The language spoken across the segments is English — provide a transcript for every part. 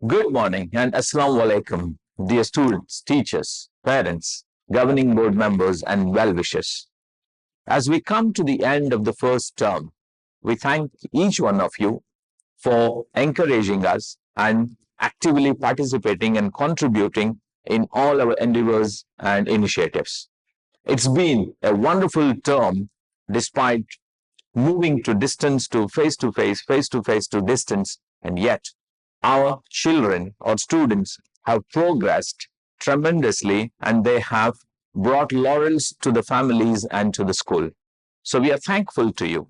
Good morning and Assalamu alaikum, dear students, teachers, parents, governing board members, and well wishers. As we come to the end of the first term, we thank each one of you for encouraging us and actively participating and contributing in all our endeavors and initiatives. It's been a wonderful term despite moving to face to face to distance, and yet our children or students have progressed tremendously and they have brought laurels to the families and to the school. So we are thankful to you.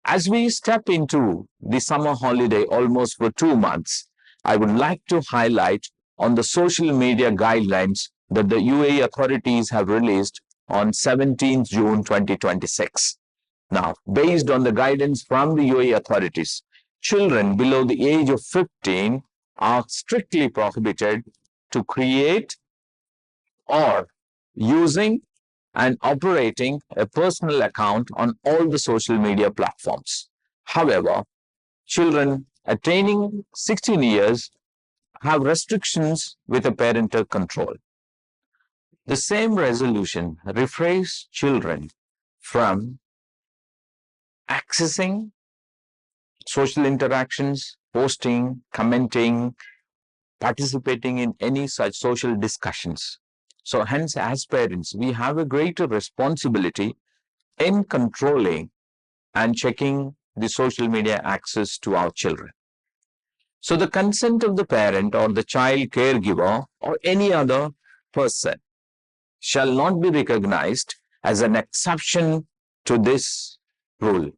As we step into the summer holiday almost for 2 months, I would like to highlight on the social media guidelines that the UAE authorities have released on 17th June 2026. Now, based on the guidance from the UAE authorities, children below the age of 15 are strictly prohibited to create or using and operating a personal account on all the social media platforms. However, children attaining 16 years have restrictions with a parental control. The same resolution refrains children from accessing social interactions, posting, commenting, participating in any such social discussions. So hence, as parents, we have a greater responsibility in controlling and checking the social media access to our children. So the consent of the parent or the child caregiver or any other person shall not be recognized as an exception to this rule.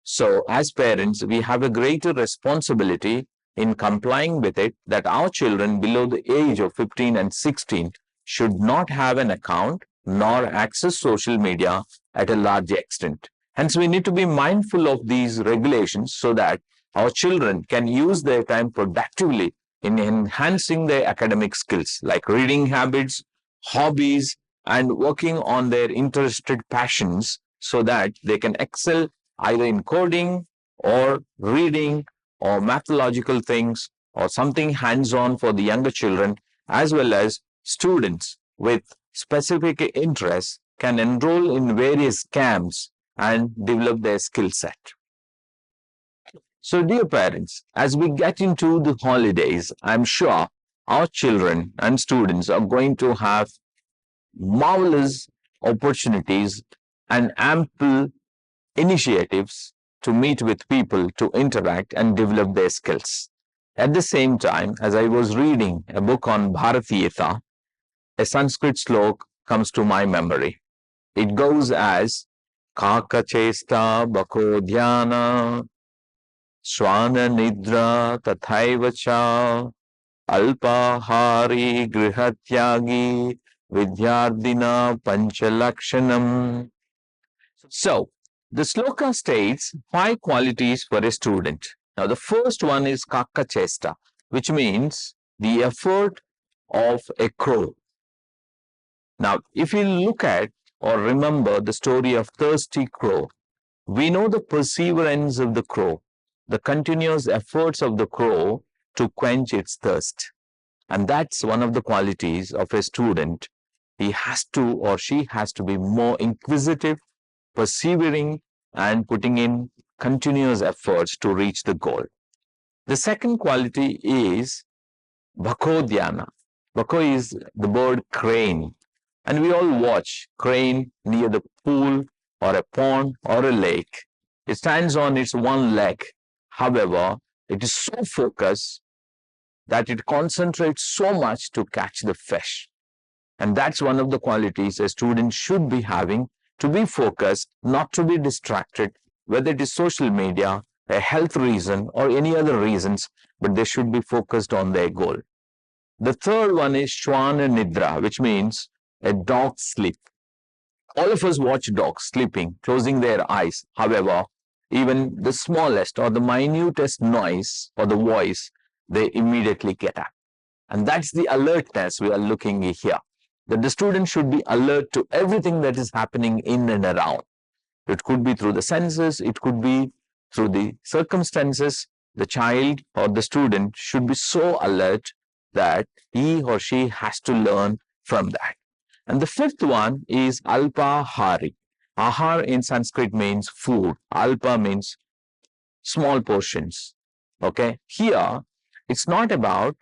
So as parents, we have a greater responsibility in complying with it that our children below the age of 15 and 16 should not have an account nor access social media at a large extent. Hence, we need to be mindful of these regulations so that our children can use their time productively in enhancing their academic skills like reading habits, hobbies, and working on their interested passions so that they can excel either in coding or reading or mathological things or something hands-on for the younger children, as well as students with specific interests can enroll in various camps and develop their skill set. So, dear parents, as we get into the holidays, I'm sure our children and students are going to have marvelous opportunities and ample initiatives to meet with people, to interact and develop their skills. At the same time, as I was reading a book on Bharatiyata, a Sanskrit slok comes to my memory. It goes as Kaka Chesta Bako Dhyana Swana Nidra Tathaiva Cha Alpahari Grihatyagi Vidyardina Panchalakshanam. So, the sloka states 5 qualities for a student. Now, the first one is Kaka Chesta, which means the effort of a crow. Now, if you look at or remember the story of Thirsty Crow, we know the perseverance of the crow, the continuous efforts of the crow to quench its thirst. And that's one of the qualities of a student. He has to or she has to be more inquisitive, persevering, and putting in continuous efforts to reach the goal. The second quality is Bhako Dhyana. Bhako is the bird crane, and we all watch crane near the pool or a pond or a lake. It stands on its one leg. However, it is so focused that it concentrates so much to catch the fish. And that's one of the qualities a student should be having, to be focused, not to be distracted, whether it is social media, a health reason, or any other reasons, but they should be focused on their goal. The third one is Shwana Nidra, which means a dog's sleep. All of us watch dogs sleeping, closing their eyes. However, even the smallest or the minutest noise or the voice, they immediately get up. And that's the alertness we are looking at here. That the student should be alert to everything that is happening in and around. It could be through the senses, it could be through the circumstances, the child or the student should be so alert that he or she has to learn from that. And the fifth one is alpahari. Ahar in Sanskrit means food. Alpa means small portions. Okay. Here, it's not about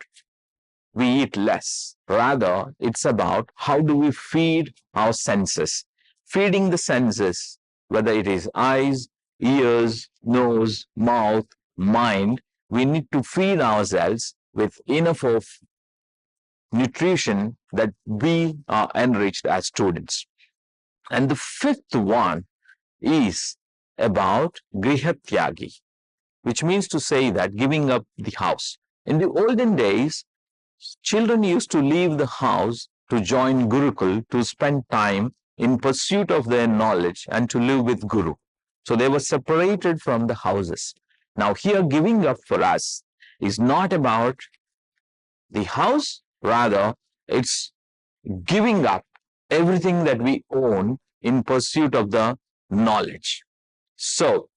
we eat less. Rather, it's about how do we feed our senses. Feeding the senses, whether it is eyes, ears, nose, mouth, mind, we need to feed ourselves with enough of nutrition that we are enriched as students. And the fifth one is about grihatyagi, which means to say that giving up the house. In the olden days, children used to leave the house to join Gurukul to spend time in pursuit of their knowledge and to live with Guru. So they were separated from the houses. Now here giving up for us is not about the house, rather it's giving up everything that we own in pursuit of the knowledge. So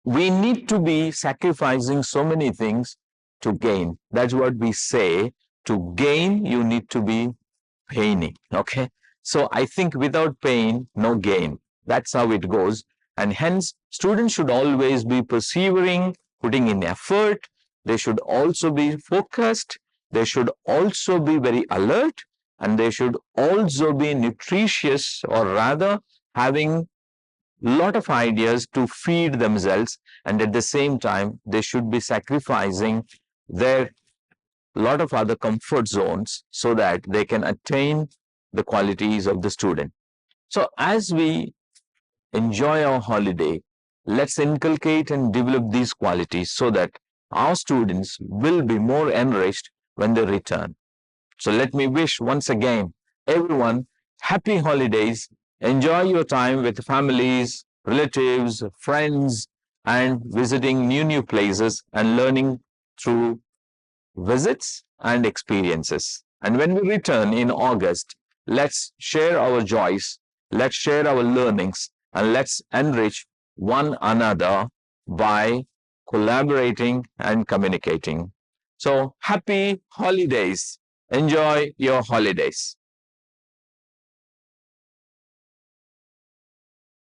we need to be sacrificing so many things to gain. That's what we say. To gain, you need to be paining. Okay. So I think without pain, no gain. That's how it goes. And hence, students should always be persevering, putting in effort. They should also be focused. They should also be very alert. And they should also be nutritious, or rather having lot of ideas to feed themselves, and at the same time they should be sacrificing their lot of other comfort zones so that they can attain the qualities of the student. So as we enjoy our holiday, let's inculcate and develop these qualities so that our students will be more enriched when they return. So let me wish once again everyone happy holidays. Enjoy your time with families, relatives, friends, and visiting new places and learning through visits and experiences. And when we return in August, let's share our joys, let's share our learnings, and let's enrich one another by collaborating and communicating. So happy holidays. Enjoy your holidays.